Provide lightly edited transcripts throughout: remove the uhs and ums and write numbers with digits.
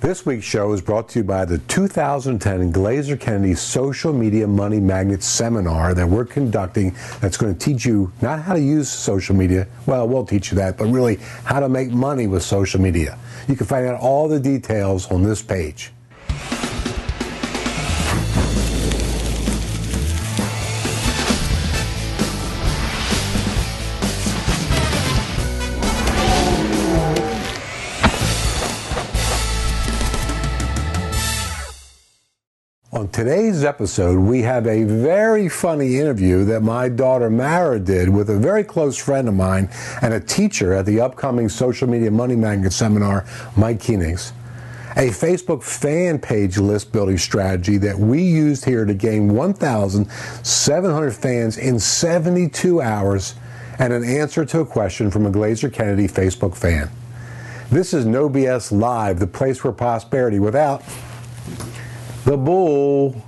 This week's show is brought to you by the 2010 Glazer Kennedy Social Media Money Magnet Seminar that we're conducting that's going to teach you not how to use social media, well, we'll teach you that, but really how to make money with social media. You can find out all the details on this page. On today's episode, we have a very funny interview that my daughter Mara did with a very close friend of mine and a teacher at the upcoming Social Media Money Magnet Seminar, Mike Koenig's. A Facebook fan page list building strategy that we used here to gain 1,700 fans in 72 hours and an answer to a question from a Glazer Kennedy Facebook fan. This is No BS Live, the place for prosperity without the bull.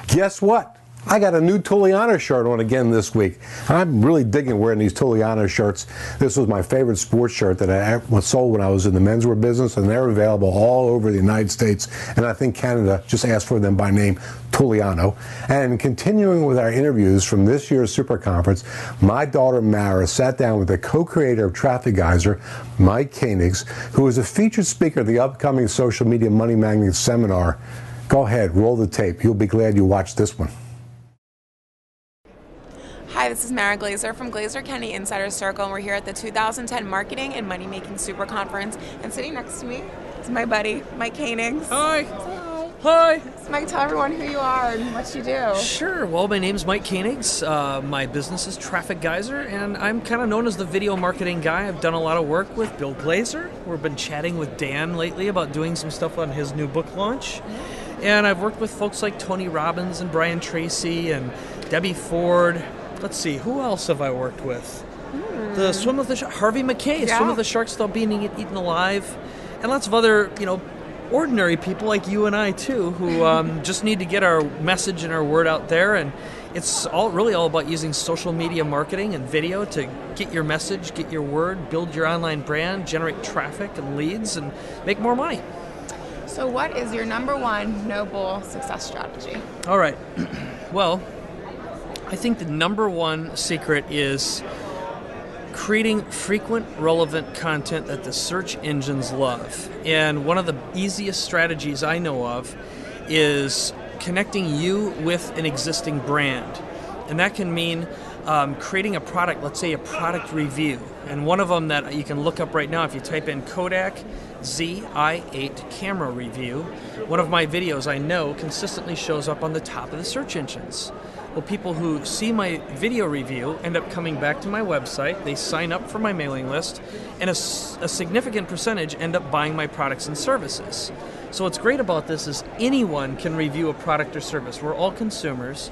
Guess what? I got a new Tulliano shirt on again this week. I'm really digging wearing these Tulliano shirts. This was my favorite sports shirt that I sold when I was in the menswear business, and they're available all over the United States, and I think Canada just asked for them by name, Tulliano. And continuing with our interviews from this year's Super Conference, my daughter Mara sat down with the co-creator of Traffic Geyser, Mike Koenig's, who is a featured speaker at the upcoming Social Media Money Magnet Seminar. Go ahead, roll the tape. You'll be glad you watched this one. Hi, this is Mara Glazer from Glazer Kennedy Insider Circle, and we're here at the 2010 Marketing and Money Making Super Conference. And sitting next to me is my buddy, Mike Koenig. Hi. Hi. Hi. So Mike, tell everyone who you are and what you do. Sure. Well, my name's Mike Koenig. My business is Traffic Geyser, and I'm kind of known as the video marketing guy. I've done a lot of work with Bill Glazer. We've been chatting with Dan lately about doing some stuff on his new book launch. And I've worked with folks like Tony Robbins and Brian Tracy and Debbie Ford. Let's see, who else have I worked with? The Swim with the Harvey McKay, Swim with the Sharks Without Being Eaten Alive, and lots of other, ordinary people like you and I too, who just need to get our message and our word out there. And it's really all about using social media marketing and video to get your message, get your word, build your online brand, generate traffic and leads, and make more money. So what is your number one noble success strategy? All right. Well, I think the number one secret is creating frequent, relevant content that the search engines love. And one of the easiest strategies I know of is connecting you with an existing brand. And that can mean creating a product, let's say a product review. And one of them that you can look up right now, if you type in Kodak ZI8 camera review, one of my videos I know consistently shows up on the top of the search engines. Well, people who see my video review end up coming back to my website, they sign up for my mailing list, and a significant percentage end up buying my products and services. So what's great about this is anyone can review a product or service. We're all consumers,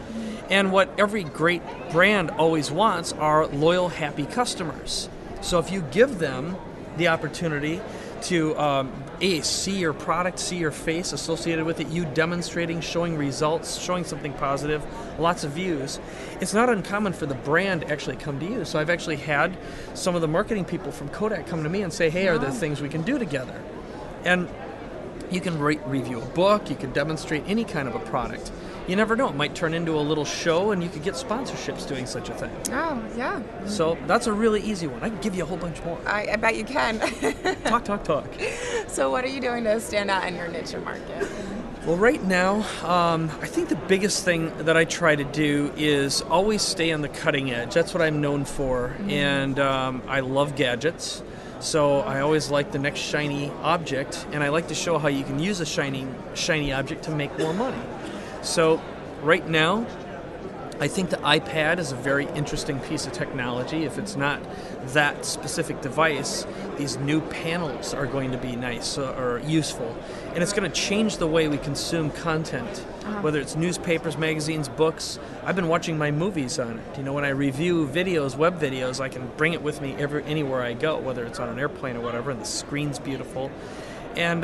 and what every great brand always wants are loyal, happy customers. So if you give them the opportunity to see your product, see your face associated with it, you demonstrating, showing results, showing something positive, lots of views, it's not uncommon for the brand to actually come to you. So I've actually had some of the marketing people from Kodak come to me and say, hey, are there things we can do together? And you can review a book, you can demonstrate any kind of a product. You never know, it might turn into a little show and you could get sponsorships doing such a thing. Oh, yeah. So that's a really easy one. I can give you a whole bunch more. I bet you can. Talk. So what are you doing to stand out in your niche and market? Well, right now, I think the biggest thing that I try to do is always stay on the cutting edge. That's what I'm known for, and I love gadgets. So I always like the next shiny object, and I like to show how you can use a shiny object to make more money. So right now, I think the iPad is a very interesting piece of technology. If it's not that specific device, these new panels are going to be nice or useful. And it's going to change the way we consume content, whether it's newspapers, magazines, books. I've been watching my movies on it. When I review videos, web videos, I can bring it with me anywhere I go, whether it's on an airplane or whatever, and the screen's beautiful. And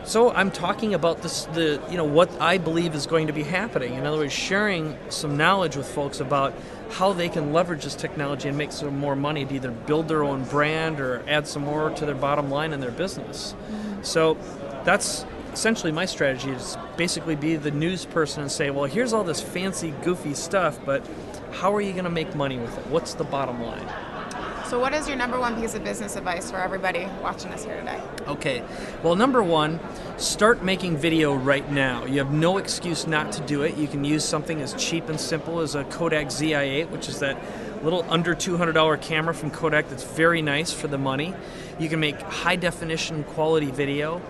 So I'm talking about this, what I believe is going to be happening. In other words, sharing some knowledge with folks about how they can leverage this technology and make some more money to either build their own brand or add some more to their bottom line in their business. So that's essentially my strategy, is basically be the news person and say, well, here's all this fancy, goofy stuff, but how are you going to make money with it? What's the bottom line? So what is your number one piece of business advice for everybody watching us here today? Okay, well, number one, start making video right now. You have no excuse not to do it. You can use something as cheap and simple as a Kodak ZI-8, which is that little under $200 camera from Kodak that's very nice for the money. You can make high definition quality video.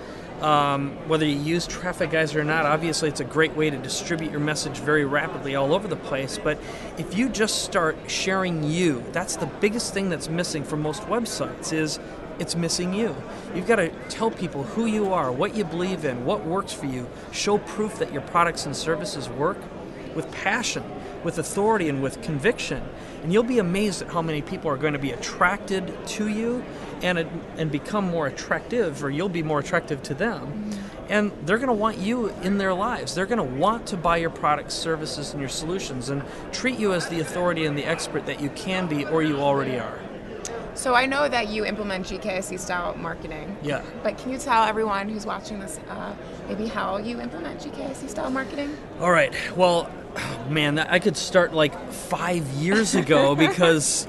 Whether you use traffic guys or not, obviously it's a great way to distribute your message very rapidly all over the place. But if you just start sharing you, that's the biggest thing that's missing from most websites, is it's missing you. You've got to tell people who you are, what you believe in, what works for you. Show proof that your products and services work with passion, with authority, and with conviction. And you'll be amazed at how many people are going to be attracted to you and become more attractive, or you'll be more attractive to them. And they're going to want you in their lives. They're going to want to buy your products, services, and your solutions, and treat you as the authority and the expert that you can be or you already are. So I know that you implement GKIC style marketing. Yeah. But can you tell everyone who's watching this maybe how you implement GKIC style marketing? All right. Well, man, I could start like 5 years ago because,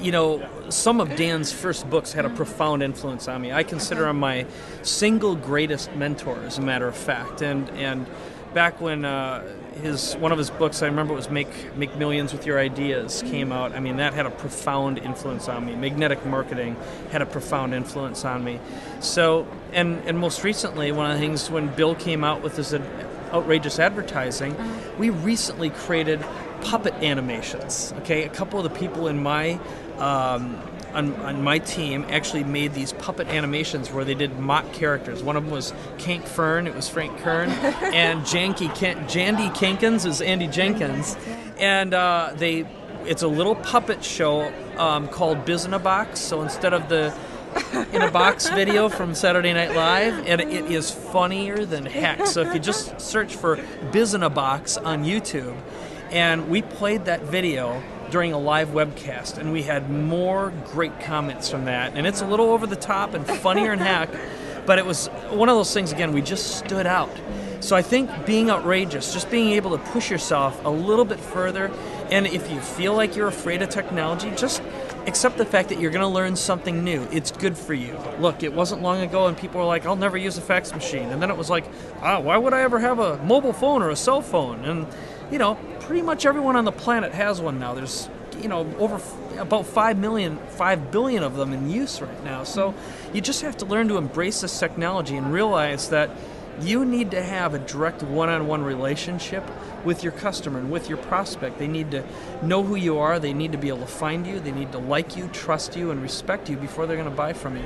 some of Dan's first books had a profound influence on me. I consider him my single greatest mentor, as a matter of fact. And back when one of his books, I remember it was Make Millions with Your Ideas, came out. I mean, that had a profound influence on me. Magnetic Marketing had a profound influence on me. So, and most recently, one of the things when Bill came out with his outrageous advertising, we recently created puppet animations. Okay, a couple of the people in my on my team actually made these puppet animations where they did mock characters. One of them was Kank Fern, it was Frank Kern, and Jandy Kankins is Andy Jenkins. And it's a little puppet show called Biz in a Box. So instead of the in a Box video from Saturday Night Live, and it is funnier than heck. So if you just search for Biz in a Box on YouTube, and we played that video during a live webcast, and we had more great comments from that. And it's a little over the top and funnier than heck, but it was one of those things, again, we just stood out. So I think being outrageous, just being able to push yourself a little bit further, and if you feel like you're afraid of technology, just accept the fact that you're going to learn something new. It's good for you. Look, it wasn't long ago and people were like, I'll never use a fax machine. And then it was like, why would I ever have a mobile phone or a cell phone? And, pretty much everyone on the planet has one now. There's, over about 5 billion of them in use right now. So you just have to learn to embrace this technology and realize that you need to have a direct one-on-one relationship with your customer and with your prospect. They need to know who you are. They need to be able to find you. They need to like you, trust you, and respect you before they're going to buy from you.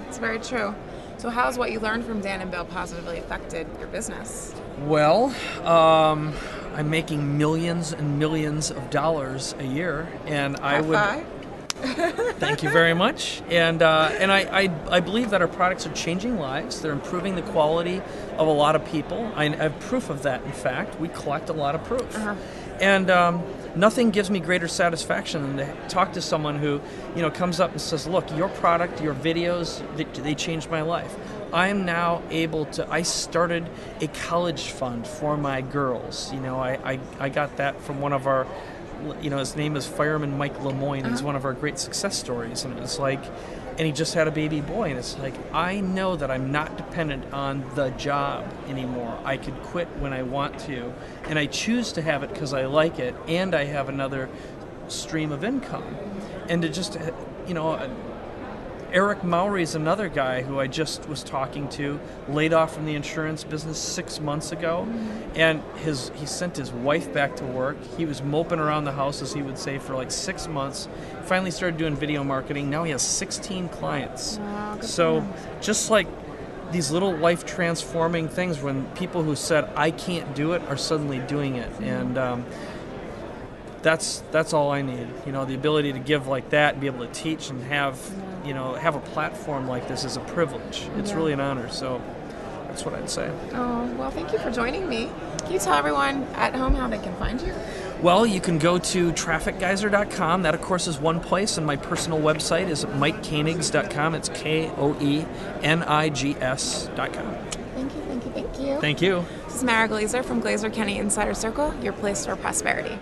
It's very true. So how has what you learned from Dan and Bill positively affected your business? Well, I'm making millions and millions of dollars a year, and I would... Thank you very much. And I believe that our products are changing lives. They're improving the quality of a lot of people. I have proof of that, in fact. We collect a lot of proof. And nothing gives me greater satisfaction than to talk to someone who, comes up and says, look, your product, your videos, they changed my life. I am now able to, I started a college fund for my girls. I got that from one of our, his name is Fireman Mike Lemoyne. He's one of our great success stories. And it's like, and he just had a baby boy. And it's like, I know that I'm not dependent on the job anymore. I could quit when I want to. And I choose to have it because I like it. And I have another stream of income. And to just, Eric Mowry is another guy who I just was talking to, laid off from the insurance business 6 months ago, and he sent his wife back to work. He was moping around the house, as he would say, for like 6 months. Finally started doing video marketing. Now he has 16 clients. Wow, so just like these little life transforming things when people who said, I can't do it, are suddenly doing it. And that's all I need. The ability to give like that and be able to teach and have a platform like this is a privilege. It's really an honor. So I That's what I'd say. Oh, well, thank you for joining me. Can you tell everyone at home how they can find you? Well, you can go to trafficgeyser.com. That, of course, is one place, and my personal website is MikeKoenigs.com. It's KOENIGS.com. Thank you, thank you, thank you. Thank you. This is Mara Glazer from Glazer Kenny Insider Circle, your place for prosperity.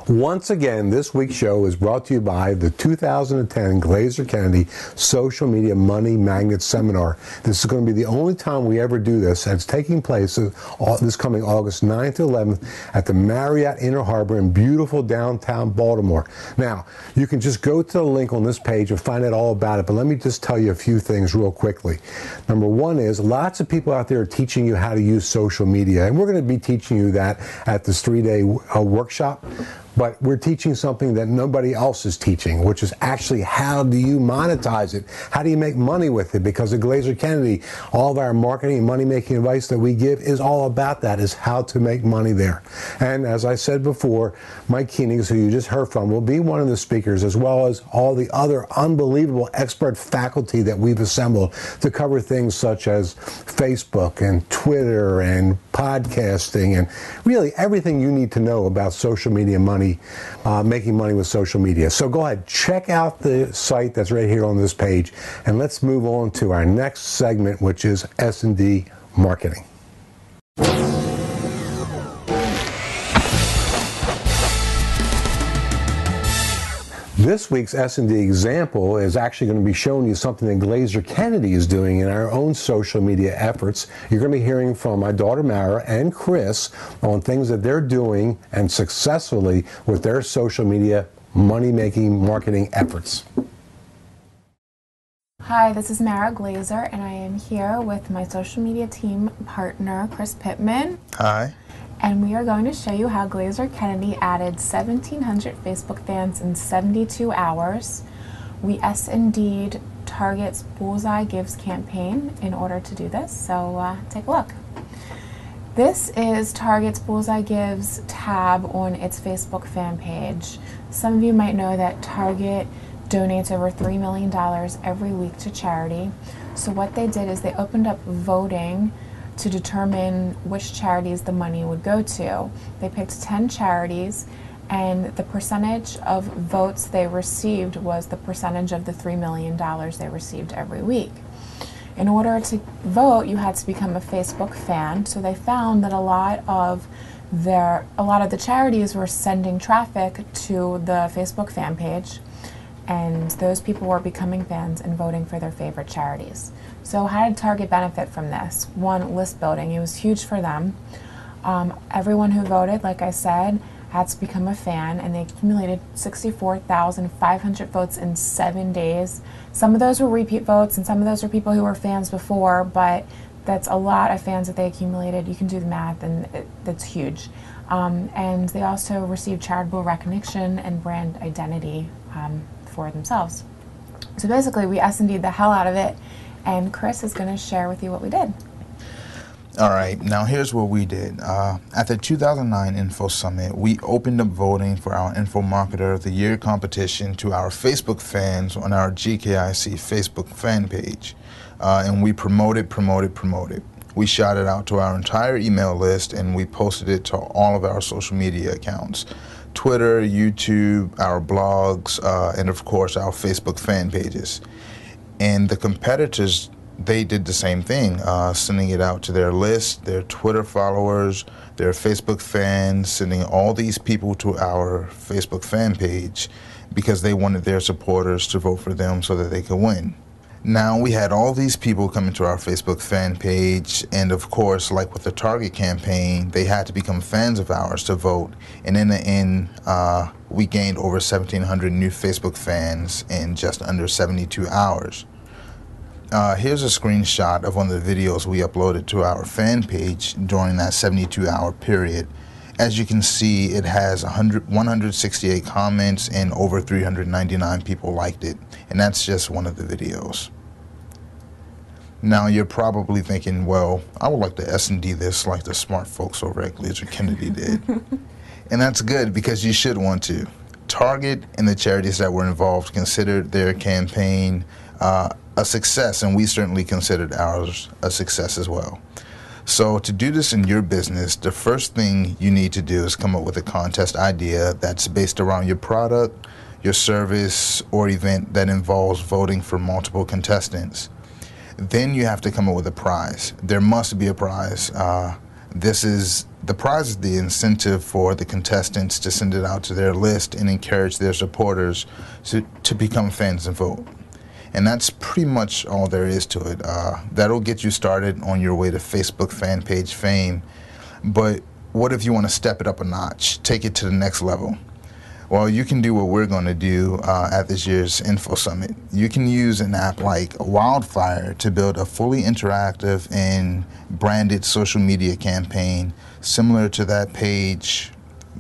Once again, this week's show is brought to you by the 2010 Glazer Kennedy Social Media Money Magnet Seminar. This is going to be the only time we ever do this, and it's taking place this coming August 9th to 11th at the Marriott Inner Harbor in beautiful downtown Baltimore. Now, you can just go to the link on this page and find out all about it, but let me just tell you a few things real quickly. Number one is lots of people out there are teaching you how to use social media, and we're going to be teaching you that at this 3-day workshop. But we're teaching something that nobody else is teaching, which is actually how do you monetize it? How do you make money with it? Because at Glazer Kennedy, all of our marketing and money-making advice that we give is all about that, is how to make money there. And as I said before, Mike Koenigs, who you just heard from, will be one of the speakers, as well as all the other unbelievable expert faculty that we've assembled to cover things such as Facebook and Twitter and podcasting and really everything you need to know about social media money. Making money with social media. So go ahead, check out the site that's right here on this page, and let's move on to our next segment, which is S&D marketing. This week's S&D example is actually going to be showing you something that Glazer Kennedy is doing in our own social media efforts. You're going to be hearing from my daughter Mara and Chris on things that they're doing and successfully with their social media money-making marketing efforts. Hi, this is Mara Glazer, and I am here with my social media team partner, Chris Pittman. Hi. And we are going to show you how Glazer Kennedy added 1,700 Facebook fans in 72 hours. We S&D'd Target's Bullseye Gives campaign in order to do this, so take a look. This is Target's Bullseye Gives tab on its Facebook fan page. Some of you might know that Target donates over $3 million every week to charity. So what they did is they opened up voting to determine which charities the money would go to. They picked 10 charities, and the percentage of votes they received was the percentage of the $3 million they received every week. In order to vote, you had to become a Facebook fan, so they found that a lot of the charities were sending traffic to the Facebook fan page, and those people were becoming fans and voting for their favorite charities. So how did Target benefit from this? One, list building. It was huge for them. Everyone who voted, like I said, had to become a fan, and they accumulated 64,500 votes in 7 days. Some of those were repeat votes, and some of those were people who were fans before, but that's a lot of fans that they accumulated. You can do the math, and that's huge. And they also received charitable recognition and brand identity for themselves. So basically, we S&D'd the hell out of it, and Chris is going to share with you what we did. All right, now here's what we did. At the 2009 Info Summit, we opened up voting for our Info Marketer of the Year competition to our Facebook fans on our GKIC Facebook fan page. And we promoted. We shot it out to our entire email list, and we posted it to all of our social media accounts. Twitter, YouTube, our blogs, and of course our Facebook fan pages. And the competitors, they did the same thing, sending it out to their list, their Twitter followers, their Facebook fans, sending all these people to our Facebook fan page because they wanted their supporters to vote for them so that they could win. Now we had all these people coming to our Facebook fan page, and of course, like with the Target campaign, they had to become fans of ours to vote. And in the end, we gained over 1,700 new Facebook fans in just under 72 hours. Here's a screenshot of one of the videos we uploaded to our fan page during that 72-hour period. As you can see, it has 168 comments and over 399 people liked it. And that's just one of the videos. Now you're probably thinking, well, I would like to S&D this like the smart folks over at Glazer Kennedy did. And that's good, because you should want to. Target and the charities that were involved considered their campaign a success, and we certainly considered ours a success as well. So to do this in your business, the first thing you need to do is come up with a contest idea that's based around your product, your service, or event that involves voting for multiple contestants. Then you have to come up with a prize. There must be a prize. The prize is the incentive for the contestants to send it out to their list and encourage their supporters to become fans and vote. And that's pretty much all there is to it. That'll get you started on your way to Facebook fan page fame. But what if you want to step it up a notch, take it to the next level? Well, you can do what we're going to do at this year's Info Summit. You can use an app like Wildfire to build a fully interactive and branded social media campaign similar to that page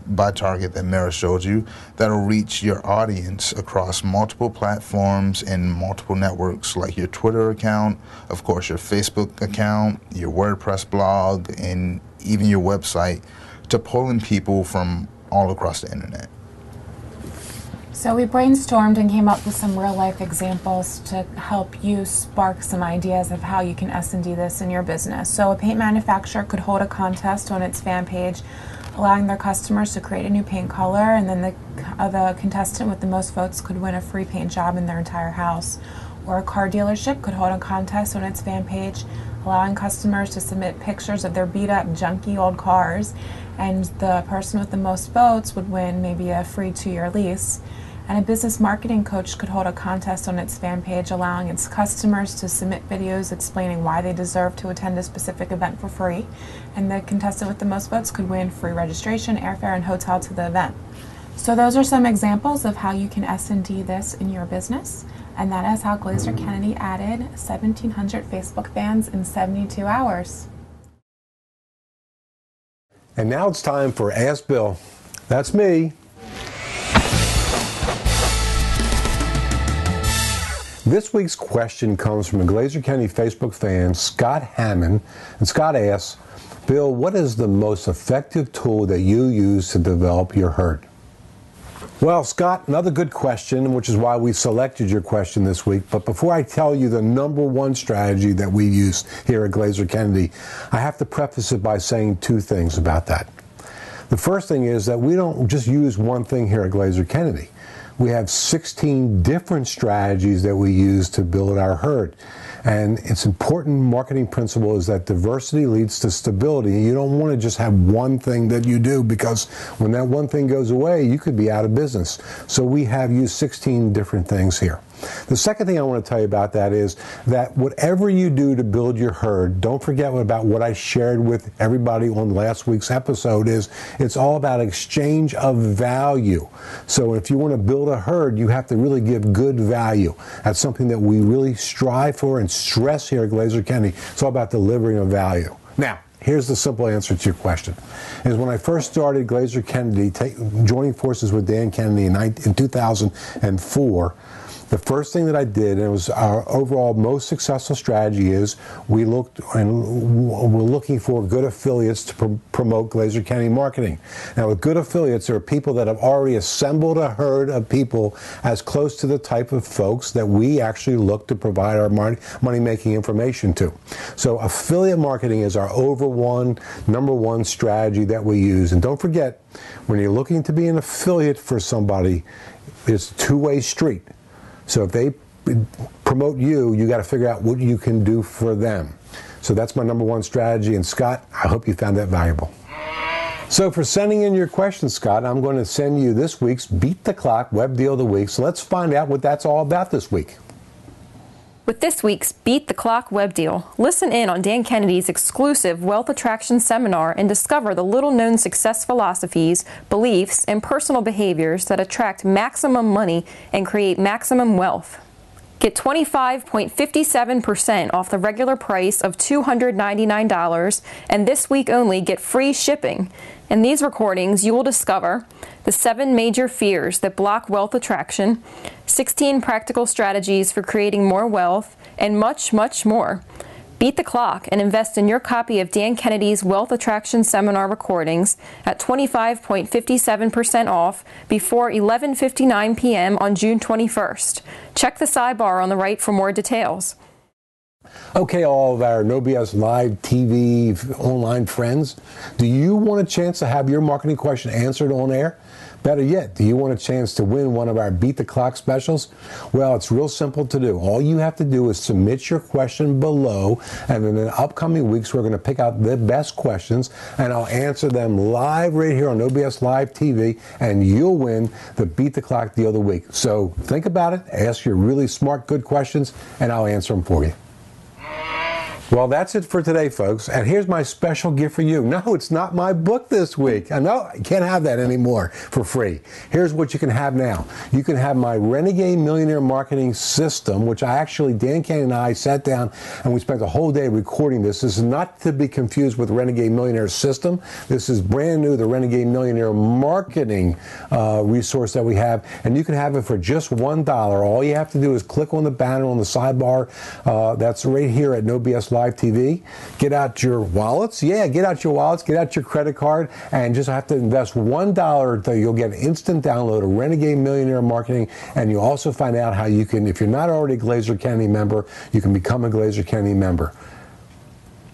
by Target that Mara showed you, that'll reach your audience across multiple platforms and multiple networks like your Twitter account, of course your Facebook account, your WordPress blog, and even your website, to pull in people from all across the internet. So we brainstormed and came up with some real life examples to help you spark some ideas of how you can S&D this in your business. So a paint manufacturer could hold a contest on its fan page, allowing their customers to create a new paint color, and then the contestant with the most votes could win a free paint job in their entire house. Or a car dealership could hold a contest on its fan page, allowing customers to submit pictures of their beat up, junky old cars, and the person with the most votes would win maybe a free 2-year lease. And a business marketing coach could hold a contest on its fan page, allowing its customers to submit videos explaining why they deserve to attend a specific event for free. And the contestant with the most votes could win free registration, airfare, and hotel to the event. So those are some examples of how you can S&D this in your business. And that is how Glazer Kennedy added 1,700 Facebook fans in 72 hours. And now it's time for Ask Bill. That's me. This week's question comes from a Glazer Kennedy Facebook fan, Scott Hammond. And Scott asks, Bill, what is the most effective tool that you use to develop your herd? Well, Scott, another good question, which is why we selected your question this week. But before I tell you the #1 strategy that we use here at Glazer Kennedy, I have to preface it by saying 2 things about that. The first thing is that we don't just use one thing here at Glazer Kennedy. We have 16 different strategies that we use to build our herd. And it's important marketing principle is that diversity leads to stability. You don't want to just have one thing that you do, because when that one thing goes away, you could be out of business. So we have used 16 different things here. The second thing I want to tell you about that is that whatever you do to build your herd, don't forget about what I shared with everybody on last week's episode. Is it's all about exchange of value. So if you want to build a herd, you have to really give good value. That's something that we really strive for and stress here at Glazer Kennedy. It's all about delivering a value. Now, here's the simple answer to your question. Is when I first started Glazer Kennedy, joining forces with Dan Kennedy in 2004, the first thing that I did, and it was our overall most successful strategy, is we're looking for good affiliates to promote Glazer Kennedy marketing. Now, with good affiliates, there are people that have already assembled a herd of people as close to the type of folks that we actually look to provide our money-making information to. So affiliate marketing is our #1 strategy that we use. And don't forget, when you're looking to be an affiliate for somebody, it's a two-way street. So if they promote you, you got to figure out what you can do for them. So that's my #1 strategy. And Scott, I hope you found that valuable. So for sending in your questions, Scott, I'm going to send you this week's Beat the Clock Web Deal of the Week. So let's find out what that's all about this week. With this week's Beat the Clock Web Deal, listen in on Dan Kennedy's exclusive Wealth Attraction Seminar and discover the little-known success philosophies, beliefs, and personal behaviors that attract maximum money and create maximum wealth. Get 25.57% off the regular price of $299, and this week only get free shipping. In these recordings, you will discover the 7 major fears that block wealth attraction, 16 practical strategies for creating more wealth, and much, much more. Beat the clock and invest in your copy of Dan Kennedy's Wealth Attraction Seminar recordings at 25.57% off before 11:59 p.m. on June 21st. Check the sidebar on the right for more details. Okay, all of our No BS Live TV online friends, do you want a chance to have your marketing question answered on air? Better yet, do you want a chance to win one of our Beat the Clock specials? Well, it's real simple to do. All you have to do is submit your question below, and in the upcoming weeks, we're going to pick out the best questions, and I'll answer them live right here on No BS Live TV, and you'll win the Beat the Clock deal of the week. So think about it, ask your really smart, good questions, and I'll answer them for you. Well, that's it for today, folks. And here's my special gift for you. No, it's not my book this week. I know you can't have that anymore for free. Here's what you can have now. You can have my Renegade Millionaire Marketing System, which Dan Kennedy and I sat down and we spent the whole day recording this. This is not to be confused with Renegade Millionaire System. This is brand new, the Renegade Millionaire Marketing resource that we have. And you can have it for just $1. All you have to do is click on the banner on the sidebar. That's right here at No BS Live TV. Get out your wallets. Yeah, get out your wallets, get out your credit card, and just have to invest $1. You'll get an instant download of Renegade Millionaire Marketing, and you'll also find out how you can, if you're not already a Glazer Kennedy member, you can become a Glazer Kennedy member.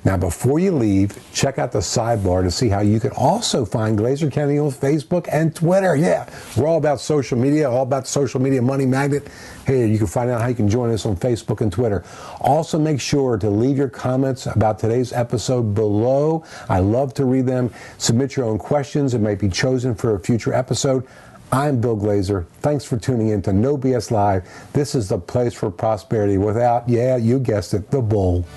Now, before you leave, check out the sidebar to see how you can also find Glazer Kennedy on Facebook and Twitter. Yeah, we're all about social media, all about social media money magnet. Here, you can find out how you can join us on Facebook and Twitter. Also, make sure to leave your comments about today's episode below. I love to read them. Submit your own questions. It might be chosen for a future episode. I'm Bill Glazer. Thanks for tuning in to No BS Live. This is the place for prosperity without, yeah, you guessed it, the bull.